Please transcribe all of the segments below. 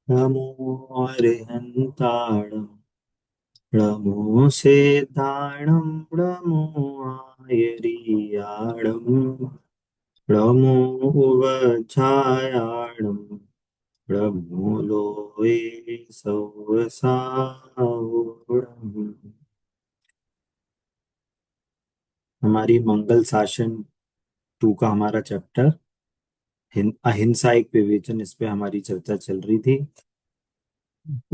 नमो अरिहन्ताणं नमो सेताणं नमो आयरियाणं नमो उवछायाणं नमो लोये सवसावरणम्। हमारी मंगल शासन टू का हमारा चैप्टर अहिंसा एक विवेचन, इस पे हमारी चर्चा चल रही थी।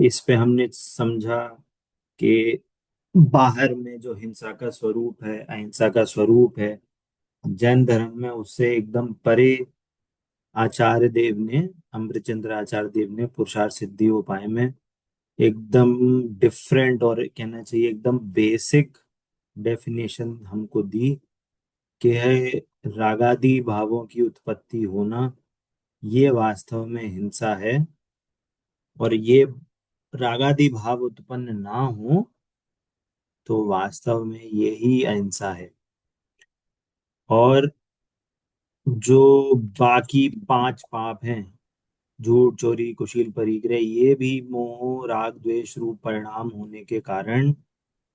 इस पे हमने समझा कि बाहर में जो हिंसा का स्वरूप है, अहिंसा का स्वरूप है, जैन धर्म में उससे एकदम परे आचार्य देव ने, अमृतचंद्र आचार्य देव ने पुरुषार्थ सिद्धि उपाय में एकदम डिफरेंट और कहना चाहिए एकदम बेसिक डेफिनेशन हमको दी कि है रागादि भावों की उत्पत्ति होना, ये वास्तव में हिंसा है। और ये रागादि भाव उत्पन्न ना हो तो वास्तव में यही अहिंसा है। और जो बाकी पांच पाप हैं, झूठ चोरी कुशील परिग्रह, ये भी मोह राग द्वेष रूप परिणाम होने के कारण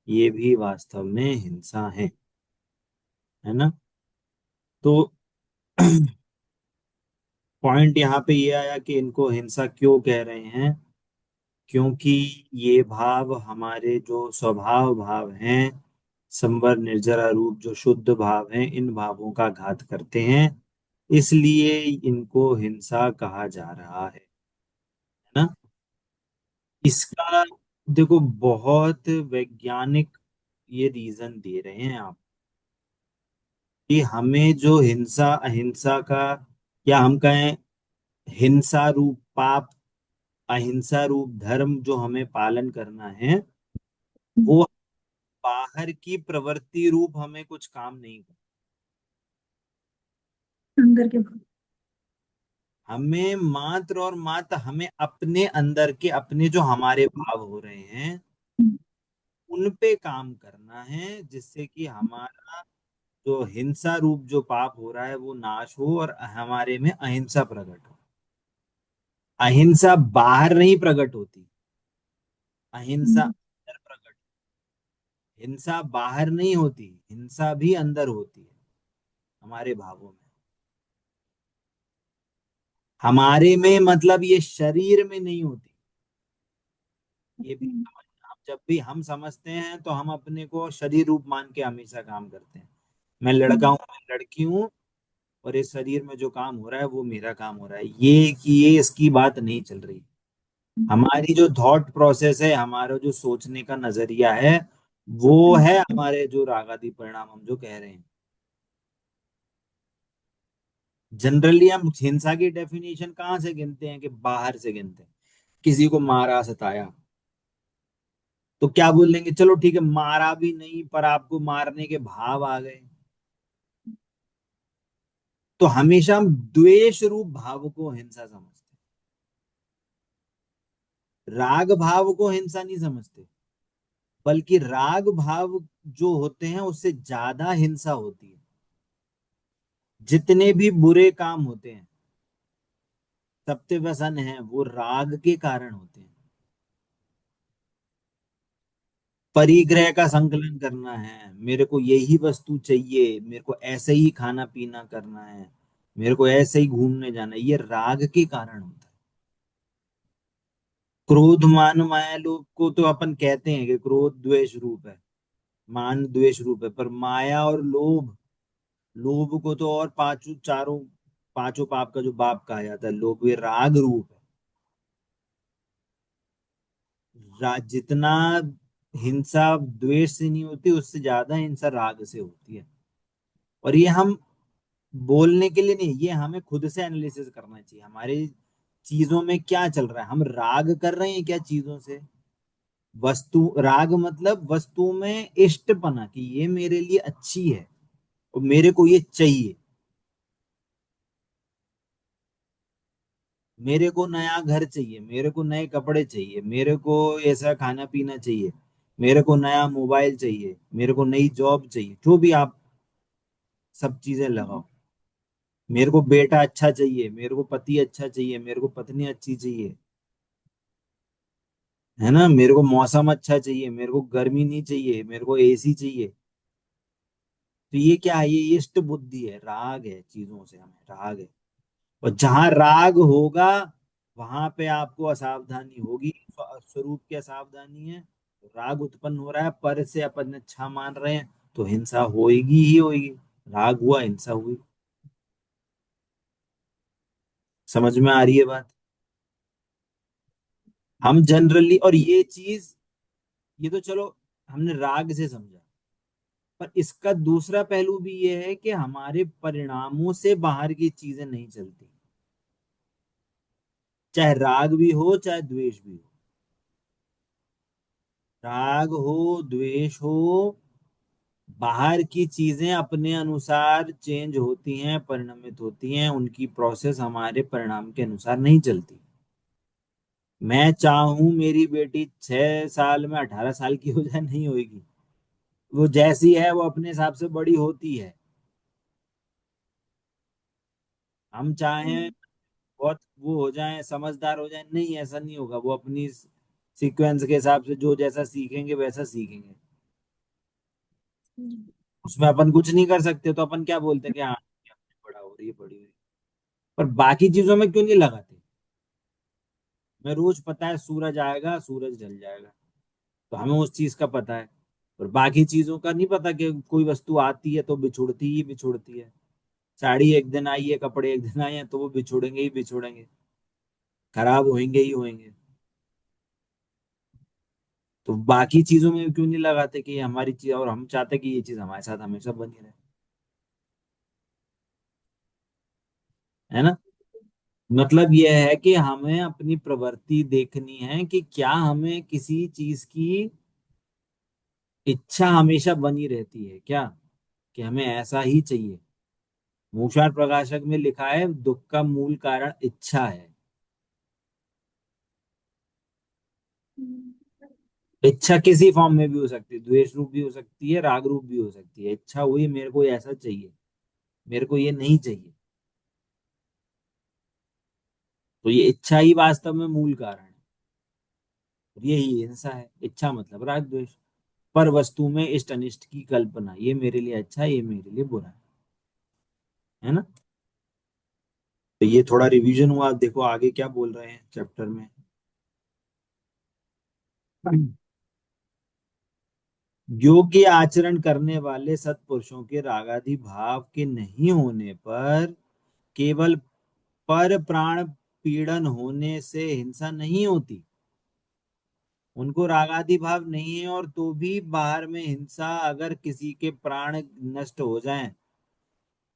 ये भी वास्तव में हिंसा है ना। तो पॉइंट यहाँ पे ये आया कि इनको हिंसा क्यों कह रहे हैं, क्योंकि ये भाव हमारे जो स्वभाव भाव हैं, संवर निर्जरा रूप जो शुद्ध भाव हैं, इन भावों का घात करते हैं, इसलिए इनको हिंसा कहा जा रहा है ना। इसका देखो बहुत वैज्ञानिक ये रीजन दे रहे हैं आप कि हमें जो हिंसा अहिंसा का, या हम कहें हिंसा रूप पाप, अहिंसा रूप धर्म जो हमें पालन करना है, वो बाहर की प्रवृत्ति रूप हमें कुछ काम नहीं करना। अंदर के भाव। हमें मात्र और मात्र हमें अपने अंदर के अपने जो हमारे भाव हो रहे हैं उन पे काम करना है, जिससे कि हमारा जो हिंसा रूप जो पाप हो रहा है वो नाश हो और हमारे में अहिंसा प्रकट हो। अहिंसा बाहर नहीं प्रकट होती, अहिंसा अंदर प्रकट। हिंसा बाहर नहीं होती, हिंसा भी अंदर होती है हमारे भावों में। हमारे में मतलब ये शरीर में नहीं होती, ये भी समझना। हम जब भी हम समझते हैं तो हम अपने को शरीर रूप मान के हमेशा काम करते हैं। मैं लड़का हूं, मैं लड़की हूं, और इस शरीर में जो काम हो रहा है वो मेरा काम हो रहा है, ये कि ये इसकी बात नहीं चल रही। हमारी जो थॉट प्रोसेस है, हमारा जो सोचने का नजरिया है, वो है हमारे जो रागादि परिणाम हम जो कह रहे हैं। जनरली हम हिंसा की डेफिनेशन कहाँ से गिनते हैं, कि बाहर से गिनते हैं। किसी को मारा सताया तो क्या बोल देंगे, चलो ठीक है मारा भी नहीं पर आपको मारने के भाव आ गए। तो हमेशा हम द्वेष रूप भाव को हिंसा समझते हैं, राग भाव को हिंसा नहीं समझते। बल्कि राग भाव जो होते हैं उससे ज्यादा हिंसा होती है। जितने भी बुरे काम होते हैं, सत्य व्यसन है, वो राग के कारण होते हैं। परिग्रह का संकलन करना है, मेरे को यही वस्तु चाहिए, मेरे को ऐसे ही खाना पीना करना है, मेरे को ऐसे ही घूमने जाना है, ये राग के कारण होता है। क्रोध मान माया लोभ को तो अपन कहते हैं कि क्रोध द्वेष रूप है, मान द्वेष रूप है, पर माया और लोभ, लोभ को तो और पांचों चारों पांचों पाप का जो बाप कहा जाता है, लोभ ये राग रूप है। जितना हिंसा द्वेष से नहीं होती, उससे ज्यादा हिंसा राग से होती है। और ये हम बोलने के लिए नहीं, ये हमें खुद से एनालिसिस करना चाहिए, हमारे चीजों में क्या चल रहा है, हम राग कर रहे हैं क्या चीजों से। वस्तु राग मतलब वस्तु में इष्टपना, कि ये मेरे लिए अच्छी है और मेरे को ये चाहिए। मेरे को नया घर चाहिए, मेरे को नए कपड़े चाहिए, मेरे को ऐसा खाना पीना चाहिए, मेरे को नया मोबाइल चाहिए, मेरे को नई जॉब चाहिए, जो भी आप सब चीजें लगाओ। मेरे को बेटा अच्छा चाहिए, मेरे को पति अच्छा चाहिए, मेरे को पत्नी अच्छी चाहिए। है ना, मेरे को मौसम अच्छा चाहिए, मेरे को गर्मी नहीं चाहिए, मेरे को एसी चाहिए। तो ये क्या है, ये इष्ट बुद्धि है, राग है, चीजों से हमें राग है। और जहां राग होगा वहां पे आपको असावधानी होगी। स्वरूप की असावधानी है, तो राग उत्पन्न हो रहा है, पर से अपन अच्छा मान रहे हैं, तो हिंसा होएगी ही होएगी। राग हुआ, हिंसा हुई। समझ में आ रही है बात? हम जनरली, और ये चीज, ये तो चलो हमने राग से समझा, पर इसका दूसरा पहलू भी ये है कि हमारे परिणामों से बाहर की चीजें नहीं चलती। चाहे राग भी हो, चाहे द्वेष भी हो। राग हो, द्वेष हो, बाहर की चीजें अपने अनुसार चेंज होती हैं, परिणमित होती हैं, उनकी प्रोसेस हमारे परिणाम के अनुसार नहीं चलती। मैं चाहूं मेरी बेटी 6 साल में 18 साल की हो जाए, नहीं होगी। वो जैसी है वो अपने हिसाब से बड़ी होती है। हम चाहें बहुत वो हो जाए, समझदार हो जाए, नहीं, ऐसा नहीं होगा। वो अपनी सीक्वेंस के हिसाब से जो जैसा सीखेंगे वैसा सीखेंगे। उसमें अपन कुछ नहीं कर सकते, तो अपन क्या बोलते हैं कि हाँ, ये अपने बड़ा हो रही है, बड़ी हो रही है। पर बाकी चीजों में क्यों नहीं लगाते? मैं रोज पता है सूरज आएगा, सूरज ढल जाएगा, तो हमें उस चीज का पता है। और बाकी चीजों का नहीं पता कि कोई वस्तु आती है तो बिछुड़ती ही बिछुड़ती है। साड़ी एक दिन आई है, कपड़े एक दिन आए हैं, तो वो बिछुड़ेंगे ही बिछुड़ेंगे, खराब होंगे ही होंगे। तो बाकी चीजों में क्यों नहीं लगाते कि ये हमारी चीज, और हम चाहते कि ये चीज हमारे साथ हमेशा बनी रहे। है ना? मतलब ये है कि हमें अपनी प्रवृत्ति देखनी है कि क्या हमें किसी चीज की इच्छा हमेशा बनी रहती है क्या, कि हमें ऐसा ही चाहिए। मूषार प्रकाशक में लिखा है, दुख का मूल कारण इच्छा है। इच्छा किसी फॉर्म में भी हो सकती है, द्वेष रूप भी हो सकती है, राग रूप भी हो सकती है। इच्छा हुई मेरे को ऐसा चाहिए, मेरे को ये नहीं चाहिए, तो ये इच्छा ही वास्तव में मूल कारण है। और यही हिंसा है। इच्छा मतलब राग द्वेष। पर वस्तु में इष्ट अनिष्ट की कल्पना, ये मेरे लिए अच्छा है, ये मेरे लिए बुरा है ना? तो ये थोड़ा रिवीजन हुआ। आप देखो आगे क्या बोल रहे हैं चैप्टर में। योग्य आचरण करने वाले सत्पुरुषों के रागादि भाव के नहीं होने पर केवल पर प्राण पीड़न होने से हिंसा नहीं होती। उनको रागादि भाव नहीं है, और तो भी बाहर में हिंसा, अगर किसी के प्राण नष्ट हो जाएं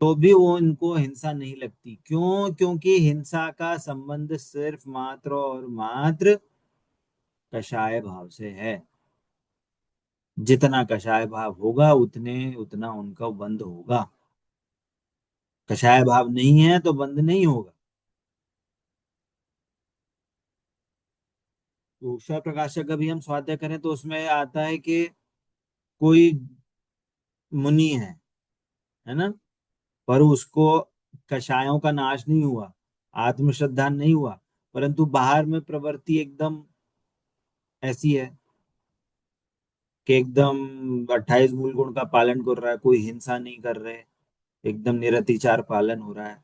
तो भी वो इनको हिंसा नहीं लगती। क्यों? क्योंकि हिंसा का संबंध सिर्फ मात्र और मात्र कषाय भाव से है। जितना कषाय भाव होगा उतने उतना उनका बंद होगा। कषाय भाव नहीं है तो बंद नहीं होगा। तो उषा प्रकाशक का भी हम स्वाध्याय करें तो उसमें आता है कि कोई मुनि है ना, पर उसको कषायों का नाश नहीं हुआ, आत्मश्रद्धा नहीं हुआ, परंतु बाहर में प्रवृत्ति एकदम ऐसी है कि एकदम 28 मूल गुण का पालन कर रहा है, कोई हिंसा नहीं कर रहे, एकदम निरतिचार पालन हो रहा है।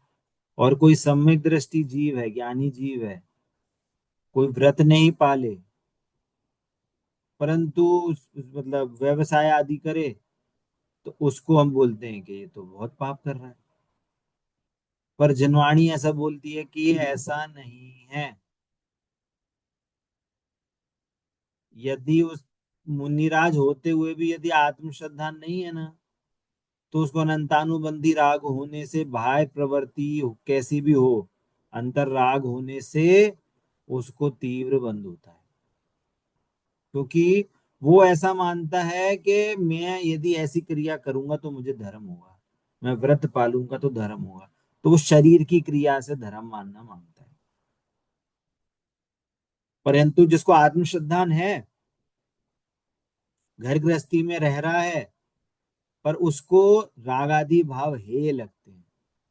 और कोई सम्यक दृष्टि जीव है, ज्ञानी जीव है, कोई व्रत नहीं पाले, परंतु मतलब व्यवसाय आदि करे, तो उसको हम बोलते हैं कि ये तो बहुत पाप कर रहा है। पर जनवाणी ऐसा बोलती है कि ये ऐसा नहीं है। यदि उस मुनिराज होते हुए भी यदि आत्मश्रद्धा नहीं है ना, तो उसको अनंतानुबंधी राग होने से, बाह्य प्रवृत्ति कैसी भी हो, अंतर राग होने से उसको तीव्र बंध होता है। क्योंकि वो ऐसा मानता है कि मैं यदि ऐसी क्रिया करूंगा तो मुझे धर्म होगा, मैं व्रत पालूंगा तो धर्म होगा। तो वो शरीर की क्रिया से धर्म मानना मांगता है। परंतु जिसको आत्मश्रद्धा है, घर गृहस्थी में रह रहा है, पर उसको राग आदि भाव हेय लगते हैं,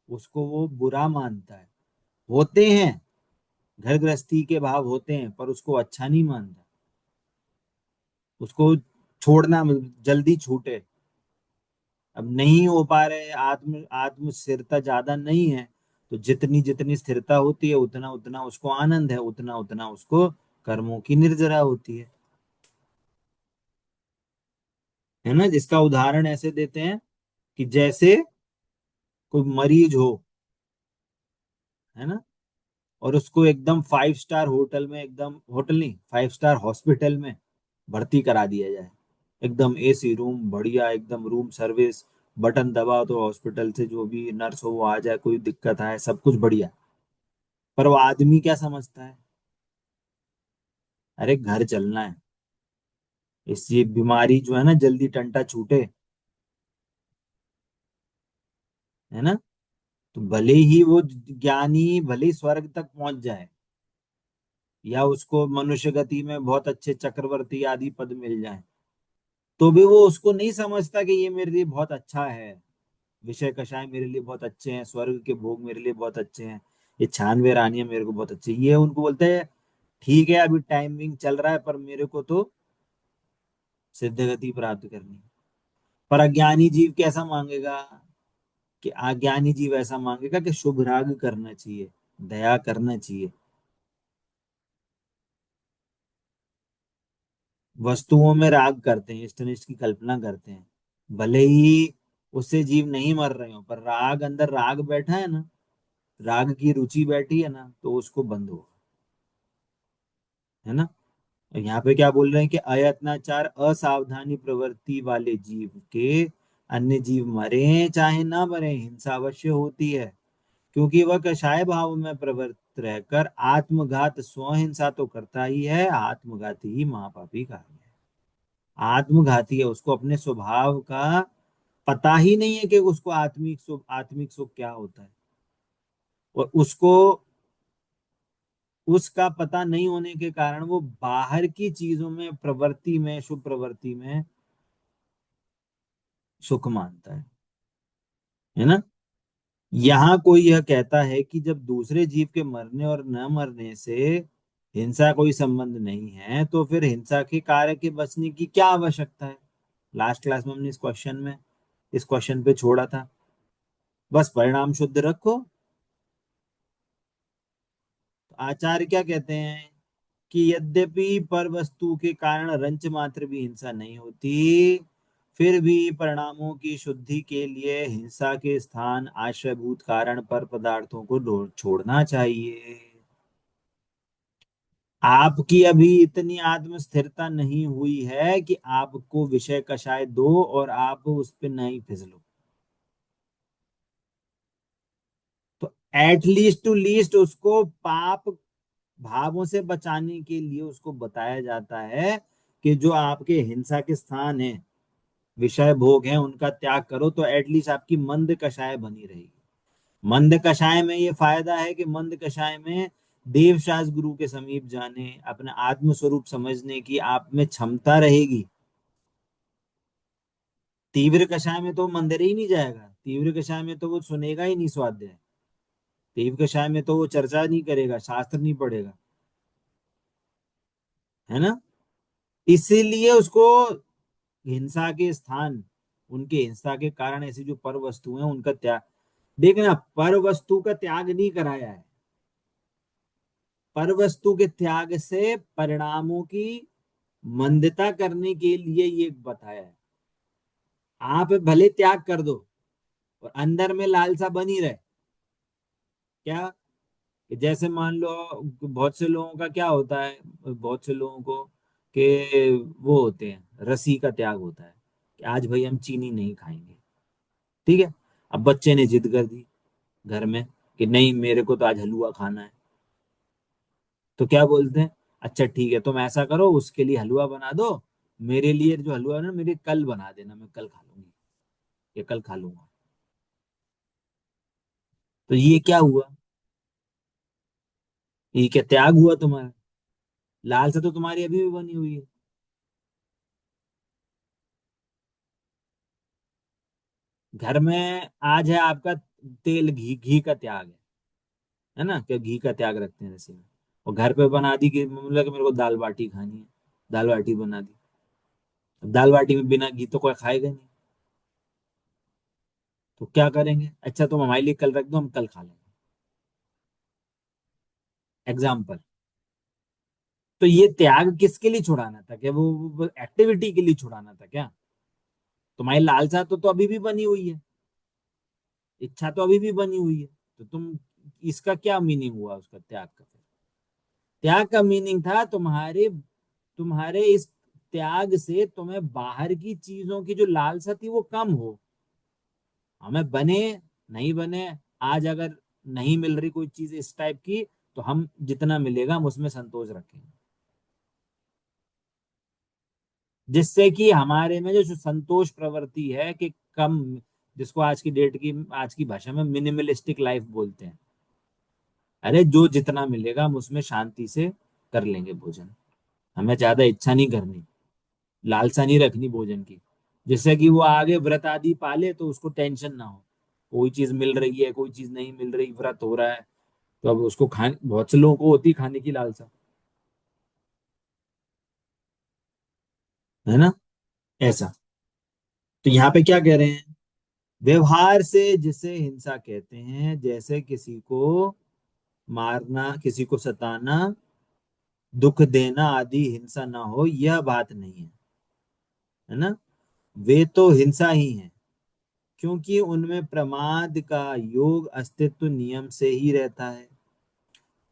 उसको वो बुरा मानता है। होते हैं, घर गृहस्थी के भाव होते हैं, पर उसको अच्छा नहीं मानता। उसको छोड़ना, जल्दी छूटे। अब नहीं हो पा रहे, आत्म आत्म स्थिरता ज्यादा नहीं है, तो जितनी जितनी स्थिरता होती है उतना उतना उसको आनंद है, उतना उतना उसको कर्मों की निर्जरा होती है ना। जिसका उदाहरण ऐसे देते हैं कि जैसे कोई मरीज हो, है ना, और उसको एकदम 5 स्टार होटल में, एकदम होटल नहीं, 5 स्टार हॉस्पिटल में भर्ती करा दिया जाए। एकदम एसी रूम बढ़िया, एकदम रूम सर्विस, बटन दबाओ तो हॉस्पिटल से जो भी नर्स हो वो आ जाए, कोई दिक्कत आए, सब कुछ बढ़िया। पर वो आदमी क्या समझता है, अरे घर चलना है, इस ये बीमारी जो है ना जल्दी टंटा छूटे, है ना। तो भले ही वो ज्ञानी भले ही स्वर्ग तक पहुंच जाए, या उसको मनुष्य गति में बहुत अच्छे चक्रवर्ती आदि पद मिल जाए, तो भी वो उसको नहीं समझता कि ये मेरे लिए बहुत अच्छा है, विषय कषाय मेरे लिए बहुत अच्छे हैं, स्वर्ग के भोग मेरे लिए बहुत अच्छे हैं, ये 96 रानियां मेरे को बहुत अच्छी है। ये उनको बोलते हैं ठीक है अभी टाइमिंग चल रहा है, पर मेरे को तो सिद्ध गति प्राप्त करनी है। पर अज्ञानी जीव कैसा मांगेगा, कि अज्ञानी जीव ऐसा मांगेगा कि शुभ राग करना चाहिए, दया करना चाहिए, वस्तुओं में राग करते हैं, इष्ट अनिष्ट की कल्पना करते हैं। भले ही उससे जीव नहीं मर रहे हो, पर राग अंदर राग बैठा है ना, राग की रुचि बैठी है ना, तो उसको बंद होगा, है ना। और यहाँ पे क्या बोल रहे हैं कि अयत्नाचार असावधानी प्रवृत्ति वाले जीव के, अन्य जीव मरे चाहे ना मरे, हिंसा अवश्य होती है, क्योंकि वह कषाय भाव में प्रवृत्त रहकर आत्मघात स्वहिंसा तो करता ही है, आत्मघाती ही महापापी कहा गया है। आत्मघाती है, उसको अपने स्वभाव का पता ही नहीं है कि उसको आत्मिक सुख क्या होता है, और उसको उसका पता नहीं होने के कारण वो बाहर की चीजों में, प्रवृत्ति में, शुभ प्रवृत्ति में सुख मानता है ना। यहाँ कोई यह कहता है कि जब दूसरे जीव के मरने और न मरने से हिंसा कोई संबंध नहीं है, तो फिर हिंसा के कार्य के बचने की क्या आवश्यकता है। लास्ट क्लास में हमने इस क्वेश्चन पे छोड़ा था। बस परिणाम शुद्ध रखो। तो आचार्य क्या कहते हैं कि यद्यपि पर वस्तु के कारण रंच मात्र भी हिंसा नहीं होती, फिर भी परिणामों की शुद्धि के लिए हिंसा के स्थान आश्रयभूत कारण पर पदार्थों को छोड़ना चाहिए। आपकी अभी इतनी आत्म स्थिरता नहीं हुई है कि आपको विषय कषाय दो और आप उस पर नहीं फिसलो, तो एटलीस्ट टू लीस्ट उसको पाप भावों से बचाने के लिए उसको बताया जाता है कि जो आपके हिंसा के स्थान है, विषय भोग है, उनका त्याग करो, तो एटलीस्ट आपकी मंद कषाय बनी रहेगी। मंद कषाय में ये फायदा है कि मंद कषाय में देवशास गुरु के समीप जाने, अपना आत्म स्वरूप समझने की आप में क्षमता रहेगी। तीव्र कषाय में तो मंदिर ही नहीं जाएगा, तीव्र कषाय में तो वो सुनेगा ही नहीं स्वाध्याय, तीव्र कषाय में तो वो चर्चा नहीं करेगा, शास्त्र नहीं पढ़ेगा, है ना। इसीलिए उसको हिंसा के स्थान, उनके हिंसा के कारण ऐसी जो पर वस्तु है उनका त्याग, देखना पर वस्तु का त्याग नहीं कराया है, पर वस्तु के त्याग से परिणामों की मंदता करने के लिए ये बताया है। आप भले त्याग कर दो और अंदर में लालसा बनी रहे, क्या, कि जैसे मान लो बहुत से लोगों का क्या होता है, बहुत से लोगों को कि वो होते हैं, रसी का त्याग होता है, कि आज भाई हम चीनी नहीं खाएंगे, ठीक है। अब बच्चे ने जिद कर दी घर में कि नहीं मेरे को तो आज हलवा खाना है, तो क्या बोलते हैं, अच्छा ठीक है तुम ऐसा करो उसके लिए हलवा बना दो, मेरे लिए जो हलवा है ना मेरे कल बना देना, मैं कल खा लूंगी, ये कल खा लूंगा। तो ये क्या हुआ, ये क्या त्याग हुआ तुम्हारा, लालसा तो तुम्हारी अभी भी बनी हुई है। घर में आज है आपका तेल, घी, घी का त्याग है ना, क्या घी का त्याग रखते हैं जैसे में, और घर पे बना दी कि मतलब कि मेरे को दाल बाटी खानी है, दाल बाटी बना दी, दाल बाटी में बिना घी तो कोई खाएगा नहीं। तो क्या करेंगे, अच्छा तुम हमारे लिए कल रख दो, हम कल खा लेंगे। एग्जाम्पल। तो ये त्याग किसके लिए छुड़ाना था, क्या वो एक्टिविटी के लिए छुड़ाना था क्या? तुम्हारी लालसा तो अभी भी बनी हुई है, इच्छा तो अभी भी बनी हुई है। तो तुम, इसका क्या मीनिंग हुआ उसका त्याग का फिर? त्याग का मीनिंग था तुम्हारे तुम्हारे इस त्याग से तुम्हें बाहर की चीजों की जो लालसा थी वो कम हो। हमें बने, नहीं बने, आज अगर नहीं मिल रही कोई चीज इस टाइप की, तो हम जितना मिलेगा हम उसमें संतोष रखेंगे। जिससे कि हमारे में जो संतोष प्रवृत्ति है कि कम, जिसको आज की भाषा में मिनिमलिस्टिक लाइफ बोलते हैं। अरे जो जितना मिलेगा हम उसमें शांति से कर लेंगे भोजन। हमें ज्यादा इच्छा नहीं करनी, लालसा नहीं रखनी भोजन की। जिससे कि वो आगे व्रत आदि पाले तो उसको टेंशन ना हो, कोई चीज मिल रही है कोई चीज नहीं मिल रही, व्रत हो रहा है, तो अब उसको खाने, बहुत से लोगों को होती है खाने की लालसा, है ना? ऐसा। तो यहाँ पे क्या कह रहे हैं, व्यवहार से जिसे हिंसा कहते हैं, जैसे किसी को मारना, किसी को सताना, दुख देना आदि हिंसा ना हो, यह बात नहीं है, है ना? वे तो हिंसा ही है, क्योंकि उनमें प्रमाद का योग अस्तित्व नियम से ही रहता है।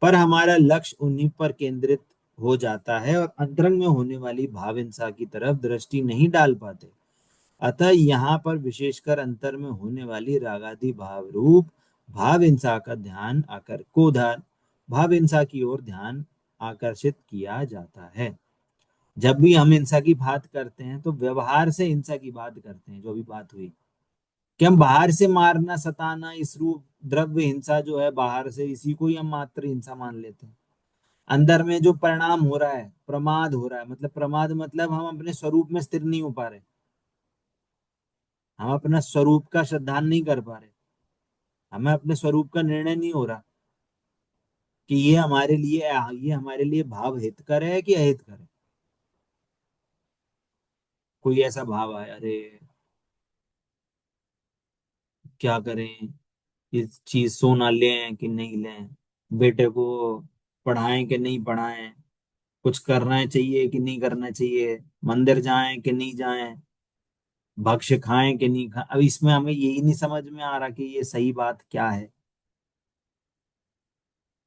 पर हमारा लक्ष्य उन्हीं पर केंद्रित हो जाता है और अंतरंग में होने वाली भाव हिंसा की तरफ दृष्टि नहीं डाल पाते। अतः यहाँ पर विशेषकर अंतर में होने वाली रागादि भाव रूप भाव हिंसा का ध्यान आकर को ध्यान भाव हिंसा की ओर ध्यान आकर्षित किया जाता है। जब भी हम हिंसा की बात करते हैं तो व्यवहार से हिंसा की बात करते हैं, जो अभी बात हुई कि हम बाहर से मारना सताना, इस रूप द्रव्य हिंसा जो है बाहर से, इसी को ही हम मात्र हिंसा मान लेते हैं। अंदर में जो परिणाम हो रहा है, प्रमाद हो रहा है, मतलब प्रमाद मतलब हम अपने स्वरूप में स्थिर नहीं हो पा रहे, हम अपना स्वरूप का श्रद्धान नहीं कर पा रहे, हमें अपने स्वरूप का निर्णय नहीं हो रहा कि ये हमारे लिए भाव हितकर है कि अहितकर है। कोई ऐसा भाव आया, अरे क्या करें, ये चीज सोना लें कि नहीं लें, बेटे को पढ़ाएं कि नहीं पढ़ाएं, कुछ करना चाहिए कि नहीं करना चाहिए, मंदिर जाएं कि नहीं जाएं, भक्ष्य खाएं कि नहीं खाएं। अब इसमें हमें यही नहीं समझ में आ रहा कि ये सही बात क्या है।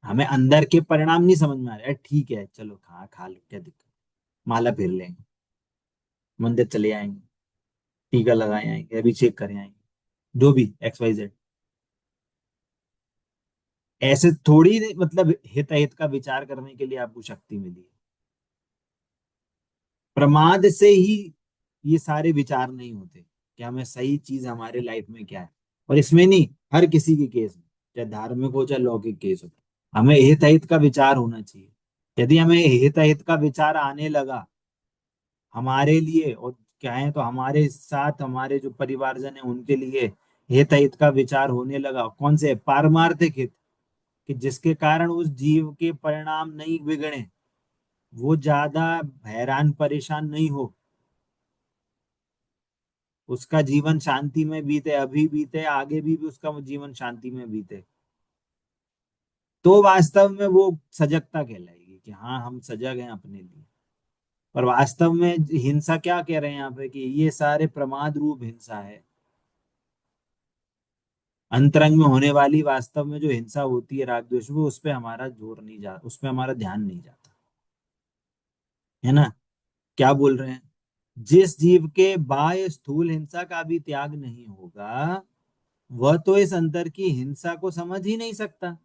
हमें अंदर के परिणाम नहीं समझ में आ रहे, अरे ठीक है चलो खा खा लो, क्या दिक्कत, माला फिर लेंगे, मंदिर चले आएंगे, टीका लगाए आएंगे, अभिषेक करे आएंगे, जो भी एक्स वाई जेड। ऐसे थोड़ी मतलब हित अहित का विचार करने के लिए आपको शक्ति मिली है। प्रमाद से ही ये सारे विचार नहीं होते कि हमें सही चीज हमारे लाइफ में क्या है। और इसमें नहीं, हर किसी के केस में, चाहे धार्मिक हो चाहे लौकिक केस हो, हमें हित अहित का विचार होना चाहिए। यदि हमें हित अहित का विचार आने लगा हमारे लिए, और कहें तो हमारे साथ हमारे जो परिवारजन है उनके लिए हित अहित का विचार होने लगा, कौन से पारमार्थिक हित, कि जिसके कारण उस जीव के परिणाम नहीं बिगड़े, वो ज्यादा हैरान परेशान नहीं हो, उसका जीवन शांति में बीते, अभी बीते आगे भी उसका जीवन शांति में बीते, तो वास्तव में वो सजगता कहलाएगी कि हाँ हम सजग हैं अपने लिए। पर वास्तव में हिंसा क्या कह रहे हैं यहाँ पे, कि ये सारे प्रमाद रूप हिंसा है। अंतरंग में होने वाली वास्तव में जो हिंसा होती है राग द्वेष, वो उस पे हमारा जोर नहीं जा, उस पे हमारा ध्यान नहीं जाता, है ना? क्या बोल रहे हैं, जिस जीव के बाह्य स्थूल हिंसा का भी त्याग नहीं होगा, वह तो इस अंतर की हिंसा को समझ ही नहीं सकता।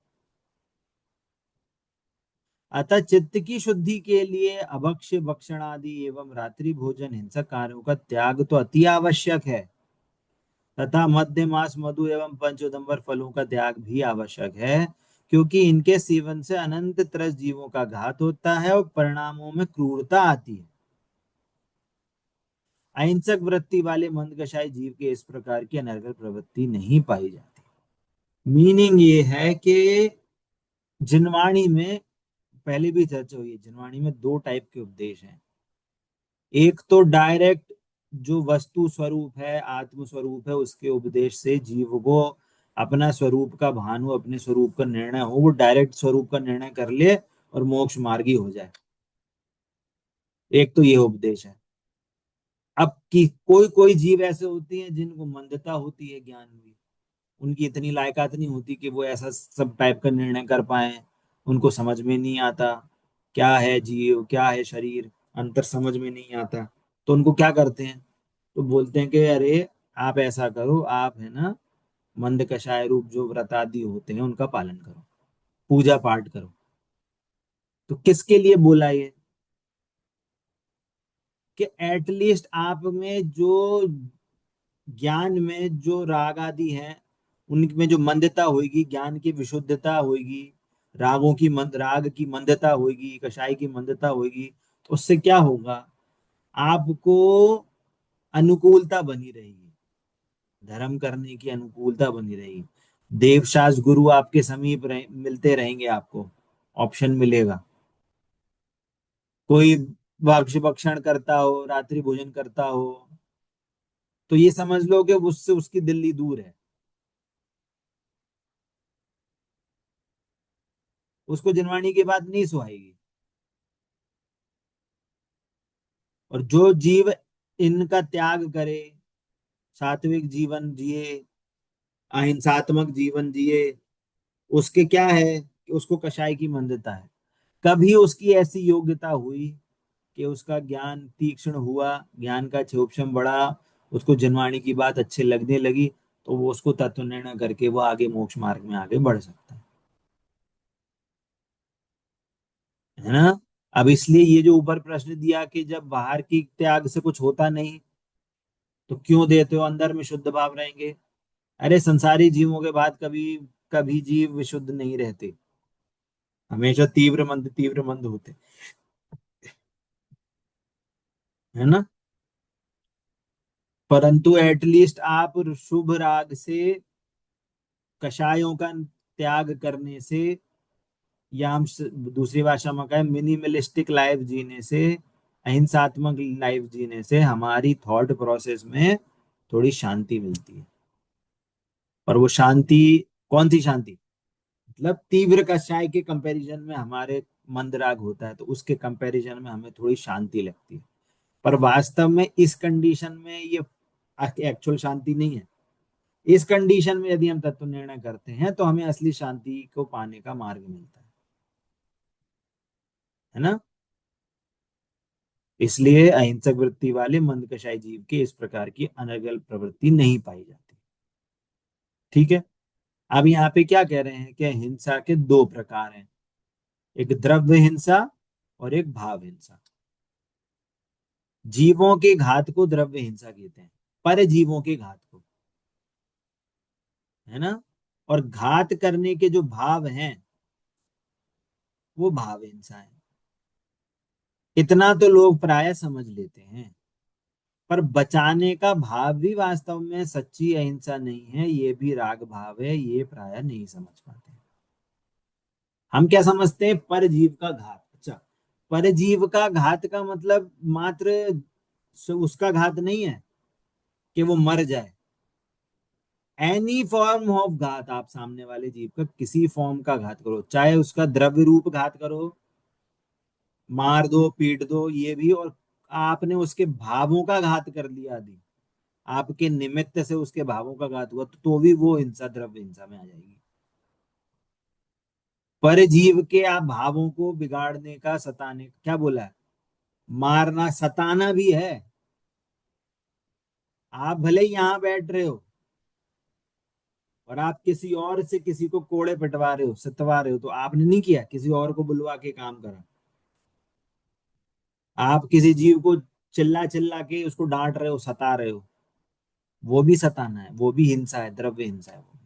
अतः चित्त की शुद्धि के लिए अभक्ष्य भक्षण आदि एवं रात्रि भोजन हिंसक कार्यों का त्याग तो अति आवश्यक है, तथा मध्य मास मधु एवं पंचोदंबर फलों का त्याग भी आवश्यक है, क्योंकि इनके सेवन से अनंत त्रस्त जीवों का घात होता है और परिणामों में क्रूरता आती है। अहिंसक वृत्ति वाले मंदकशाई जीव के इस प्रकार की अनर्गल प्रवृत्ति नहीं पाई जाती। मीनिंग ये है कि जिनवाणी में, पहले भी चर्चा हुई है, जिनवाणी में दो टाइप के उपदेश हैं। एक तो डायरेक्ट जो वस्तु स्वरूप है, आत्म स्वरूप है, उसके उपदेश से जीव को अपना स्वरूप का भान हो, अपने स्वरूप का निर्णय हो, वो डायरेक्ट स्वरूप का निर्णय कर ले और मोक्ष मार्गी हो जाए। एक तो ये उपदेश है। अब की कोई कोई जीव ऐसे होती हैं जिनको मंदता होती है ज्ञान में, उनकी इतनी लायकात नहीं होती कि वो ऐसा सब टाइप का निर्णय कर पाए। उनको समझ में नहीं आता क्या है जीव, क्या है शरीर, अंतर समझ में नहीं आता। तो उनको क्या करते हैं, तो बोलते हैं कि अरे आप ऐसा करो, आप है ना मंद कषाय रूप जो व्रत आदि होते हैं उनका पालन करो, पूजा पाठ करो। तो किसके लिए बोला ये, कि एटलीस्ट आप में जो ज्ञान में जो राग आदि हैं, उनमें जो मंदता होगी, ज्ञान की विशुद्धता होगी, राग की मंदता होगी, कषाय की मंदता होगी, तो उससे क्या होगा, आपको अनुकूलता बनी रहेगी, धर्म करने की अनुकूलता बनी रहेगी। देवशास्त्र गुरु आपके समीप मिलते रहेंगे, आपको ऑप्शन मिलेगा। कोई भक्षण करता हो, रात्रि भोजन करता हो, तो ये समझ लो कि उससे उसकी दिल्ली दूर है, उसको जिनवाणी की बात नहीं सुहाएगी। और जो जीव इनका त्याग करे, सात्विक जीवन जिए, अहिंसात्मक जीवन जिए, उसके क्या है कि उसको कषाय की मंदता है। कभी उसकी ऐसी योग्यता हुई कि उसका ज्ञान तीक्ष्ण हुआ, ज्ञान का क्षोभशम बढ़ा, उसको जनवाणी की बात अच्छे लगने लगी, तो वो उसको तत्व निर्णय करके वो आगे मोक्ष मार्ग में आगे बढ़ सकता है ना। अब इसलिए ये जो ऊपर प्रश्न दिया कि जब बाहर की त्याग से कुछ होता नहीं, तो क्यों देते हो, अंदर में शुद्ध भाव रहेंगे। अरे संसारी जीवों के बाद कभी कभी जीव विशुद्ध नहीं रहते, हमेशा तीव्र मंद होते, है ना। परंतु एटलीस्ट आप शुभ राग से, कषायों का त्याग करने से, या हम दूसरी भाषा में कहें मिनिमलिस्टिक लाइफ जीने से, अहिंसात्मक लाइफ जीने से हमारी थॉट प्रोसेस में थोड़ी शांति मिलती है। और वो शांति कौन सी शांति, मतलब तीव्र कषाय के कंपैरिजन में हमारे मंद राग होता है, तो उसके कंपैरिजन में हमें थोड़ी शांति लगती है। पर वास्तव में इस कंडीशन में ये एक्चुअल शांति नहीं है। इस कंडीशन में यदि हम तत्व निर्णय करते हैं तो हमें असली शांति को पाने का मार्ग मिलता है ना। इसलिए अहिंसक वृत्ति वाले मंदकशाई जीव के इस प्रकार की अनर्गल प्रवृत्ति नहीं पाई जाती। ठीक है। अब यहाँ पे क्या कह रहे हैं कि हिंसा के दो प्रकार हैं, एक द्रव्य हिंसा और एक भाव हिंसा। जीवों के घात को द्रव्य हिंसा कहते हैं, पर जीवों के घात को, है ना। और घात करने के जो भाव हैं वो भाव हिंसा है। इतना तो लोग प्राय समझ लेते हैं, पर बचाने का भाव भी वास्तव में सच्ची अहिंसा नहीं है, ये भी राग भाव है, ये प्राय नहीं समझ पाते। हम क्या समझते हैं, परजीव का घात, अच्छा, परजीव का घात का मतलब मात्र उसका घात नहीं है कि वो मर जाए। एनी फॉर्म ऑफ घात, आप सामने वाले जीव का किसी फॉर्म का घात करो, चाहे उसका द्रव्य रूप घात करो, मार दो पीट दो, ये भी, और आपने उसके भावों का घात कर दिया यदि, आपके निमित्त से उसके भावों का घात हुआ, तो भी वो हिंसा द्रव्य हिंसा में आ जाएगी। पर जीव के आप भावों को बिगाड़ने का, सताने, क्या बोला है, मारना सताना भी है। आप भले ही यहां बैठ रहे हो और आप किसी और से किसी को कोड़े पिटवा रहे हो, सतवा रहे हो, तो आपने नहीं किया, किसी और को बुलवा के काम करा। आप किसी जीव को चिल्ला चिल्ला के उसको डांट रहे हो, सता रहे हो, वो भी सताना है, वो भी हिंसा है, द्रव्य हिंसा है वो।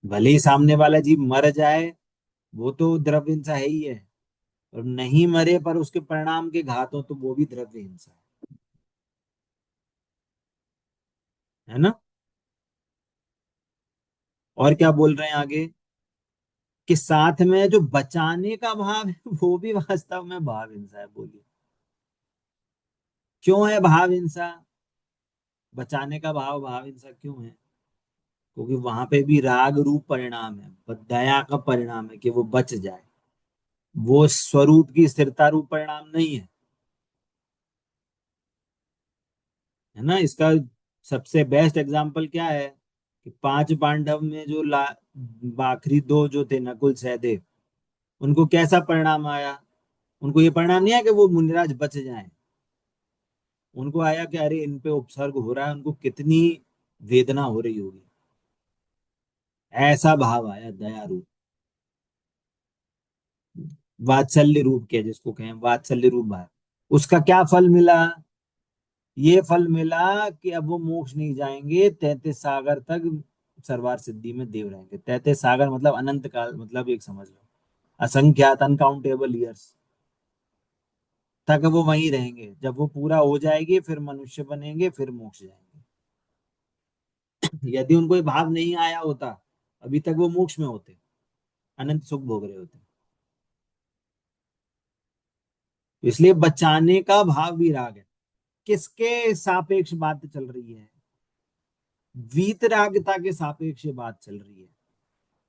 भले ही सामने वाला जीव मर जाए, वो तो द्रव्य हिंसा है ही है, और नहीं मरे पर उसके परिणाम के घात हो, तो वो भी द्रव्य हिंसा है ना। और क्या बोल रहे हैं आगे, कि साथ में जो बचाने का भाव है वो भी वास्तव में भाव हिंसा है, बोलिए। क्यों है भाव हिंसा? बचाने का भाव भाव हिंसा क्यों है? क्योंकि वहां पे भी राग रूप परिणाम है, दया का परिणाम है कि वो बच जाए। वो स्वरूप की स्थिरता रूप परिणाम नहीं है। है ना? इसका सबसे बेस्ट एग्जाम्पल क्या है कि पांच पांडव में जो आखिरी दो जो थे, नकुल सहदेव, उनको कैसा परिणाम आया? उनको ये परिणाम नहीं आया कि वो मुनिराज बच जाएं। उनको आया कि अरे इन पे उपसर्ग हो रहा है, उनको कितनी वेदना हो रही होगी। ऐसा भाव आया, दया रूप, वात्सल्य रूप के जिसको कहें, वात्सल्य रूप भाव। उसका क्या फल मिला? ये फल मिला कि अब वो मोक्ष नहीं जाएंगे, 33 सागर तक सर्वार सिद्धि में देव रहेंगे। 33 सागर मतलब अनंत काल, मतलब एक समझ लो असंख्यात, अनकाउंटेबल ईयर्स तक वो वहीं रहेंगे। जब वो पूरा हो जाएगी फिर मनुष्य बनेंगे, फिर मोक्ष जाएंगे। यदि उनको ये भाव नहीं आया होता, अभी तक वो मोक्ष में होते, अनंत सुख भोग रहे होते। इसलिए बचाने का भाव भी राग है। किसके सापेक्ष बात चल रही है? वीतरागता के सापेक्ष बात चल रही है।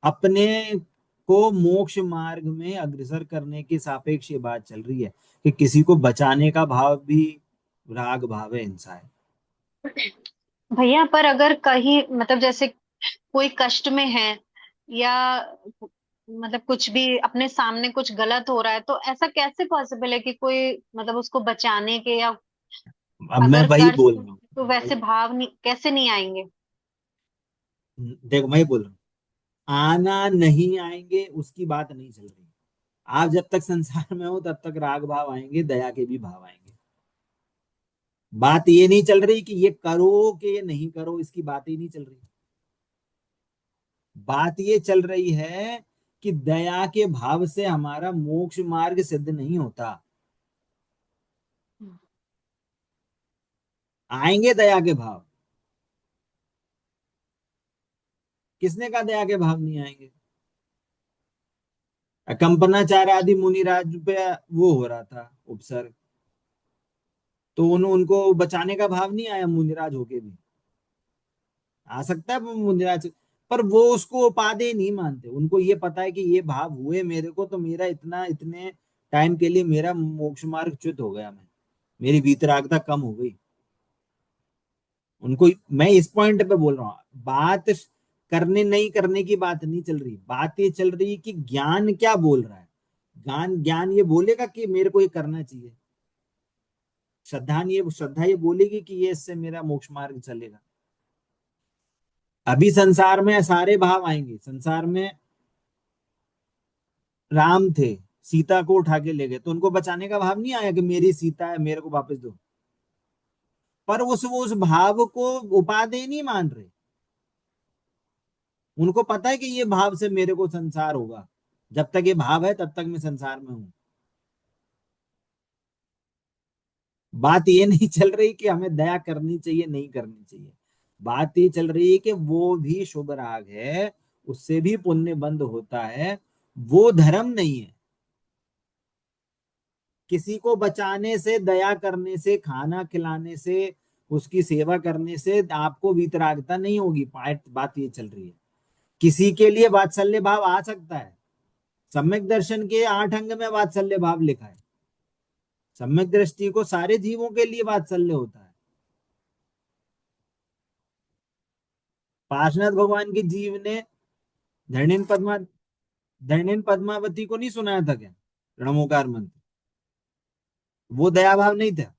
अपने को मोक्ष मार्ग में अग्रसर करने के सापेक्ष ये बात चल रही है कि किसी को बचाने का भाव भी राग भाव है, हिंसा है। भैया पर अगर कहीं मतलब जैसे कोई कष्ट में है, या मतलब कुछ भी अपने सामने कुछ गलत हो रहा है, तो ऐसा कैसे पॉसिबल है कि कोई मतलब उसको बचाने के या अब मैं अगर वही कर बोल रहा हूँ। तो वैसे भाव नहीं कैसे नहीं आएंगे? देखो मैं ही बोल रहा हूँ, आना नहीं आएंगे उसकी बात नहीं चल रही। आप जब तक संसार में हो तब तक राग भाव आएंगे, दया के भी भाव आएंगे। बात ये नहीं चल रही कि ये करो कि ये नहीं करो, इसकी बात ही नहीं चल रही। बात ये चल रही है कि दया के भाव से हमारा मोक्ष मार्ग सिद्ध नहीं होता। आएंगे दया के भाव। किसने कहा दया के भाव नहीं आएंगे? कंपनाचार्य आदि मुनिराज पे वो हो रहा था उपसर्ग, तो उनको बचाने का भाव नहीं आया मुनिराज होके भी? आ सकता है वो मुनिराज, पर वो उसको उपादेय नहीं मानते। उनको ये पता है कि ये भाव हुए मेरे को तो मेरा इतना, इतने टाइम के लिए मेरा मोक्ष मार्ग च्युत हो गया, मैं, मेरी वीतरागता कम हो गई। उनको, मैं इस पॉइंट पे बोल रहा हूँ, बात करने नहीं करने की बात नहीं चल रही। बात ये चल रही कि ज्ञान क्या बोल रहा है। ज्ञान ज्ञान ये बोलेगा कि मेरे को ये करना चाहिए। श्रद्धा ये बोलेगी कि ये इससे मेरा मोक्ष मार्ग चलेगा। अभी संसार में सारे भाव आएंगे। संसार में राम थे, सीता को उठा के ले गए, तो उनको बचाने का भाव नहीं आया कि मेरी सीता है, मेरे को वापस दो। पर उस भाव को उपादेय नहीं मान रहे। उनको पता है कि ये भाव से मेरे को संसार होगा, जब तक ये भाव है तब तक मैं संसार में हूं। बात ये नहीं चल रही कि हमें दया करनी चाहिए नहीं करनी चाहिए। बात ये चल रही है कि वो भी शुभ राग है, उससे भी पुण्य बंद होता है। वो धर्म नहीं है। किसी को बचाने से, दया करने से, खाना खिलाने से, उसकी सेवा करने से आपको वीतरागता नहीं होगी। बात ये चल रही है। किसी के लिए वात्सल्य भाव आ सकता है। सम्यक दर्शन के 8 अंग में वात्सल्य भाव लिखा है। सम्यक दृष्टि को सारे जीवों के लिए वात्सल्य होता है। पार्शनाथ भगवान के जीव ने धरणीन पद्मा धरणीन पद्मावती को नहीं सुनाया था क्या रणमोकार मंत्र? वो दया भाव नहीं था?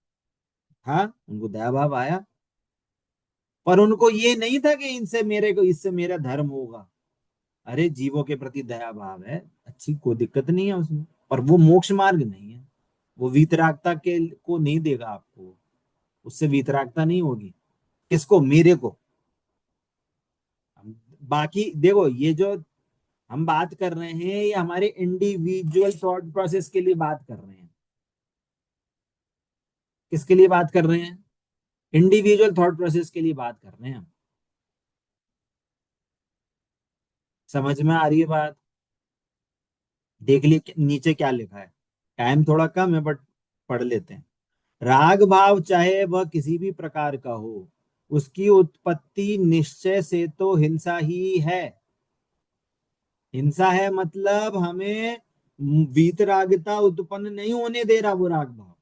हाँ, उनको दया भाव आया। पर उनको ये नहीं था कि इनसे मेरे को, इससे मेरा धर्म होगा। अरे जीवों के प्रति दया भाव है, अच्छी, कोई दिक्कत नहीं है उसमें। पर वो मोक्ष मार्ग नहीं है। वो वीतरागता के को नहीं देगा आपको। उससे वीतरागता नहीं होगी। किसको? मेरे को। बाकी देखो, ये जो हम बात कर रहे हैं ये हमारे इंडिविजुअल थॉट प्रोसेस के लिए बात कर रहे हैं। किसके लिए बात कर रहे हैं? इंडिविजुअल थॉट प्रोसेस के लिए बात कर रहे हैं हम। समझ में आ रही है बात? देख लिए नीचे क्या लिखा है। टाइम थोड़ा कम है बट पढ़ लेते हैं। राग भाव चाहे वह किसी भी प्रकार का हो, उसकी उत्पत्ति निश्चय से तो हिंसा ही है। हिंसा है मतलब हमें वीतरागता उत्पन्न नहीं होने दे रहा वो राग भाव,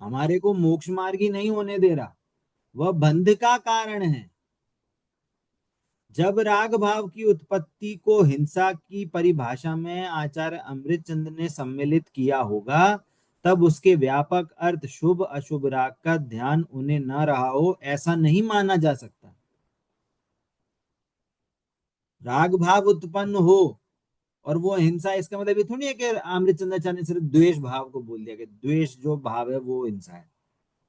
हमारे को मोक्ष मार्ग ही नहीं होने दे रहा, वह बंध का कारण है। जब राग भाव की उत्पत्ति को हिंसा की परिभाषा में आचार्य अमृतचंद ने सम्मिलित किया होगा, तब उसके व्यापक अर्थ शुभ अशुभ राग का ध्यान उन्हें न रहा हो ऐसा नहीं माना जा सकता। राग भाव उत्पन्न हो और वो हिंसा, इसका मतलब ये थोड़ी है कि अमृतचंद्राचार्य ने सिर्फ द्वेष भाव को बोल दिया कि द्वेष जो भाव है वो हिंसा है,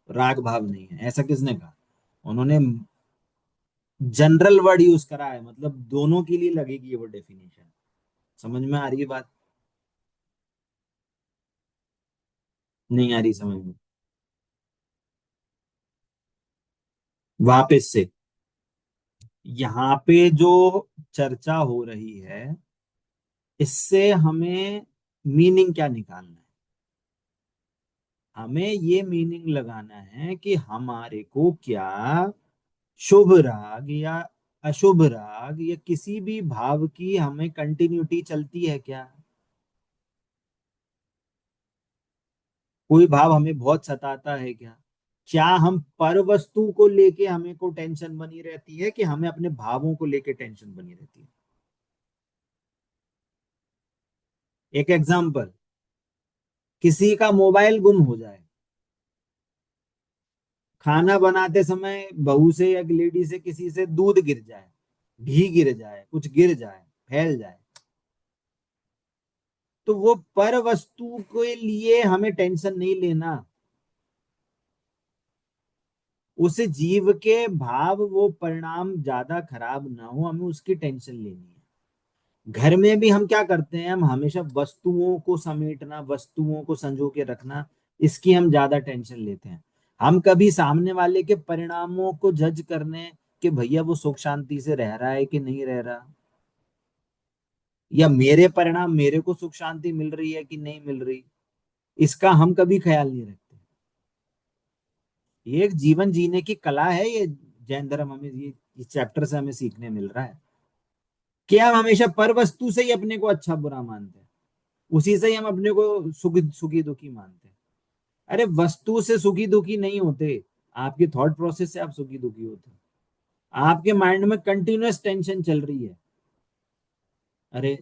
राग भाव नहीं है, ऐसा किसने कहा? उन्होंने जनरल वर्ड यूज करा है, मतलब दोनों के लिए लगेगी ये वो डेफिनेशन। समझ में आ रही है बात? नहीं आ रही समझ में? वापस से, यहाँ पे जो चर्चा हो रही है, इससे हमें मीनिंग क्या निकालना है? हमें ये मीनिंग लगाना है कि हमारे को क्या शुभ राग या अशुभ राग या किसी भी भाव की हमें कंटिन्यूटी चलती है क्या? कोई भाव हमें बहुत सताता है क्या? क्या हम पर वस्तु को लेके हमें को टेंशन बनी रहती है कि हमें अपने भावों को लेके टेंशन बनी रहती है? एक एग्जांपल, किसी का मोबाइल गुम हो जाए, खाना बनाते समय बहू से या लेडी से किसी से दूध गिर जाए, घी गिर जाए, कुछ गिर जाए, फैल जाए, तो वो पर वस्तु के लिए हमें टेंशन नहीं लेना, उस जीव के भाव वो परिणाम ज्यादा खराब ना हो हमें उसकी टेंशन लेनी है। घर में भी हम क्या करते हैं, हम हमेशा वस्तुओं को समेटना, वस्तुओं को संजो के रखना, इसकी हम ज्यादा टेंशन लेते हैं। हम कभी सामने वाले के परिणामों को जज करने कि भैया वो सुख शांति से रह रहा है कि नहीं रह रहा, या मेरे परिणाम मेरे को सुख शांति मिल रही है कि नहीं मिल रही, इसका हम कभी ख्याल नहीं रखते। ये एक जीवन जीने की कला है ये, जैन धर्म हमें ये इस चैप्टर से हमें सीखने मिल रहा है कि हम हमेशा पर वस्तु से ही अपने को अच्छा बुरा मानते हैं, उसी से ही हम अपने को सुखी सुखी दुखी मानते हैं। अरे वस्तु से सुखी दुखी नहीं होते, आपके थॉट प्रोसेस से आप सुखी दुखी होते हैं। आपके माइंड में कंटिन्यूअस टेंशन चल रही है। अरे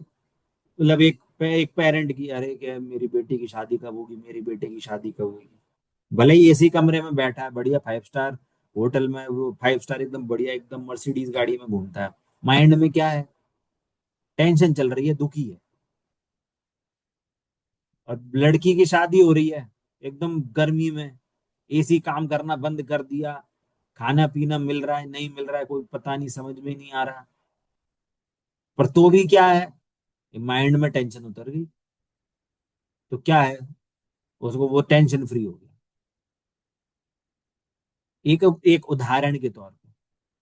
मतलब एक पेरेंट की, अरे क्या मेरी बेटी की शादी कब होगी, मेरी बेटे की शादी कब होगी, भले ही एसी कमरे में बैठा है, बढ़िया 5 स्टार होटल में, वो 5 स्टार एकदम बढ़िया एकदम मर्सिडीज गाड़ी में घूमता है, माइंड में क्या है? टेंशन चल रही है, दुखी है। और लड़की की शादी हो रही है एकदम गर्मी में, एसी काम करना बंद कर दिया, खाना पीना मिल रहा है नहीं मिल रहा है कोई पता नहीं, समझ में नहीं आ रहा, पर तो भी क्या है, माइंड में टेंशन उतर गई। तो क्या है, उसको वो टेंशन फ्री हो गया। एक एक उदाहरण के तौर पर।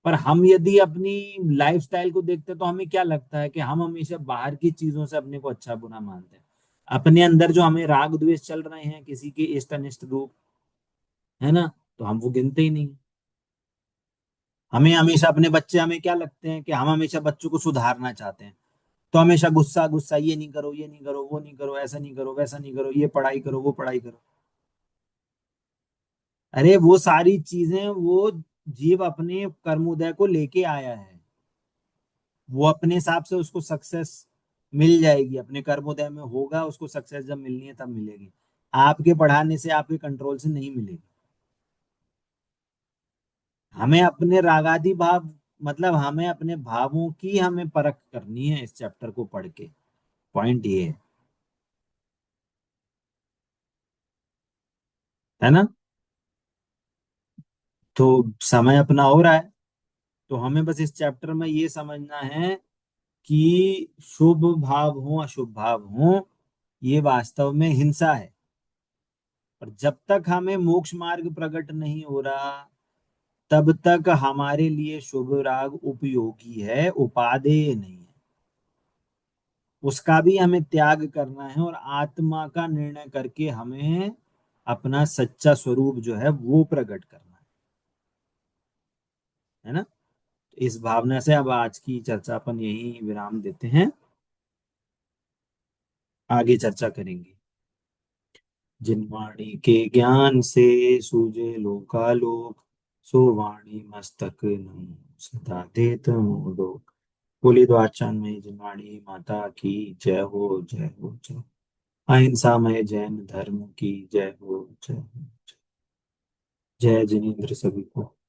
पर हम यदि अपनी लाइफस्टाइल को देखते हैं तो हमें क्या लगता है कि हम हमेशा बाहर की चीजों से अपने को अच्छा बुरा मानते हैं। अपने अंदर जो हमें राग द्वेष चल रहे हैं किसी के इष्ट अनिष्ट रूप, है ना, तो हम वो गिनते ही नहीं। हमें हमेशा अपने बच्चे, हमें क्या लगते हैं कि हम हमेशा बच्चों को सुधारना चाहते हैं, तो हमेशा गुस्सा गुस्सा, ये नहीं करो, ये नहीं करो, वो नहीं करो, ऐसा नहीं करो, वैसा नहीं करो, ये पढ़ाई करो, वो पढ़ाई करो। अरे वो सारी चीजें वो जीव अपने कर्मोदय को लेके आया है, वो अपने हिसाब से उसको सक्सेस मिल जाएगी, अपने कर्मोदय में होगा, उसको सक्सेस जब मिलनी है तब मिलेगी, आपके पढ़ाने से आपके कंट्रोल से नहीं मिलेगी। हमें अपने रागादि भाव, मतलब हमें अपने भावों की हमें परख करनी है इस चैप्टर को पढ़ के, पॉइंट ये है ना? तो समय अपना हो रहा है, तो हमें बस इस चैप्टर में ये समझना है कि शुभ भाव हो अशुभ भाव हो, ये वास्तव में हिंसा है। और जब तक हमें मोक्ष मार्ग प्रकट नहीं हो रहा, तब तक हमारे लिए शुभ राग उपयोगी है, उपादेय नहीं है। उसका भी हमें त्याग करना है और आत्मा का निर्णय करके हमें अपना सच्चा स्वरूप जो है वो प्रकट करना है ना। इस भावना से अब आज की चर्चा अपन यही विराम देते हैं, आगे चर्चा करेंगे। जिन वाणी के ज्ञान से सूझे लोकालोक, सो वाणी मस्तक नमो सदा देत लोक। बोली तो आचार्य में जिनवाणी माता की जय हो, जय हो, जय। अहिंसा में जैन धर्म की जय हो, जय हो। जय जिनेन्द्र सभी को।